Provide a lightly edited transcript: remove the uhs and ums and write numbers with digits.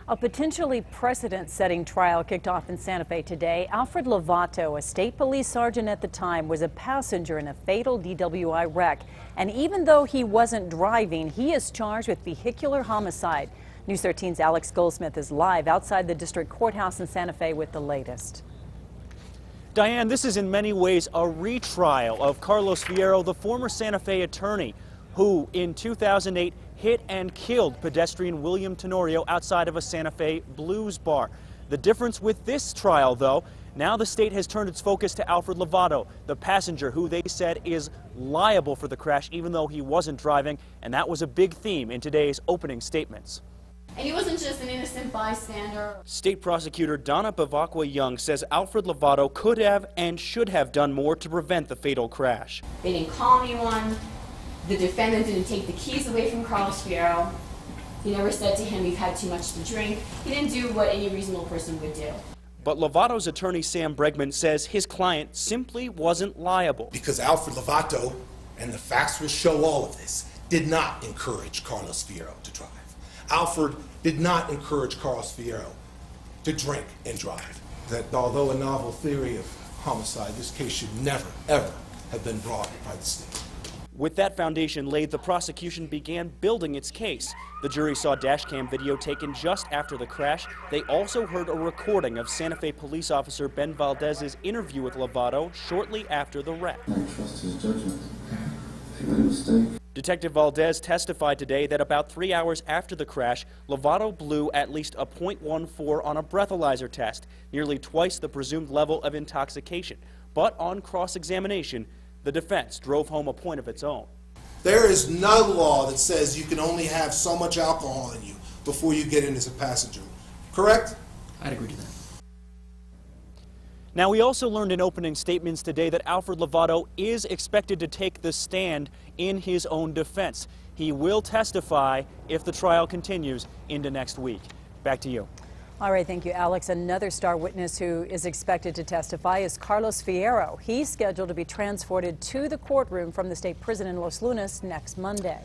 A potentially precedent-setting trial kicked off in Santa Fe today. Alfred Lovato, a state police sergeant at the time, was a passenger in a fatal DWI wreck. And even though he wasn't driving, he is charged with vehicular homicide. News 13's Alex Goldsmith is live outside the district courthouse in Santa Fe with the latest. Diane, this is in many ways a retrial of Carlos Fierro, the former Santa Fe attorney who in 2008 hit and killed pedestrian William Tenorio outside of a Santa Fe blues bar. The difference with this trial, though, now the state has turned its focus to Alfred Lovato, the passenger who they said is liable for the crash even though he wasn't driving, and that was a big theme in today's opening statements. And he wasn't just an innocent bystander. State prosecutor Donna Bavacqua Young says Alfred Lovato could have and should have done more to prevent the fatal crash. They didn't call anyone. The defendant didn't take the keys away from Carlos Fierro. He never said to him, "You've had too much to drink." He didn't do what any reasonable person would do. But Lovato's attorney Sam Bregman says his client simply wasn't liable. Because Alfred Lovato, and the facts will show all of this, did not encourage Carlos Fierro to drive. Alfred did not encourage Carlos Fierro to drink and drive. That although a novel theory of homicide, this case should never, ever have been brought by the state. With that foundation laid, the prosecution began building its case. The jury saw dashcam video taken just after the crash. They also heard a recording of Santa Fe police officer Ben Valdez's interview with Lovato shortly after the wreck. I trust his judgment. If he made a mistake. Detective Valdez testified today that about 3 hours after the crash, Lovato blew at least a .14 on a breathalyzer test, nearly twice the presumed level of intoxication. But on cross-examination, the defense drove home a point of its own. There is no law that says you can only have so much alcohol in you before you get in as a passenger. Correct? I'd agree to that. Now, we also learned in opening statements today that Alfred Lovato is expected to take the stand in his own defense. He will testify if the trial continues into next week. Back to you. All right, thank you, Alex. Another star witness who is expected to testify is Carlos Fierro. He's scheduled to be transported to the courtroom from the state prison in Los Lunas next Monday.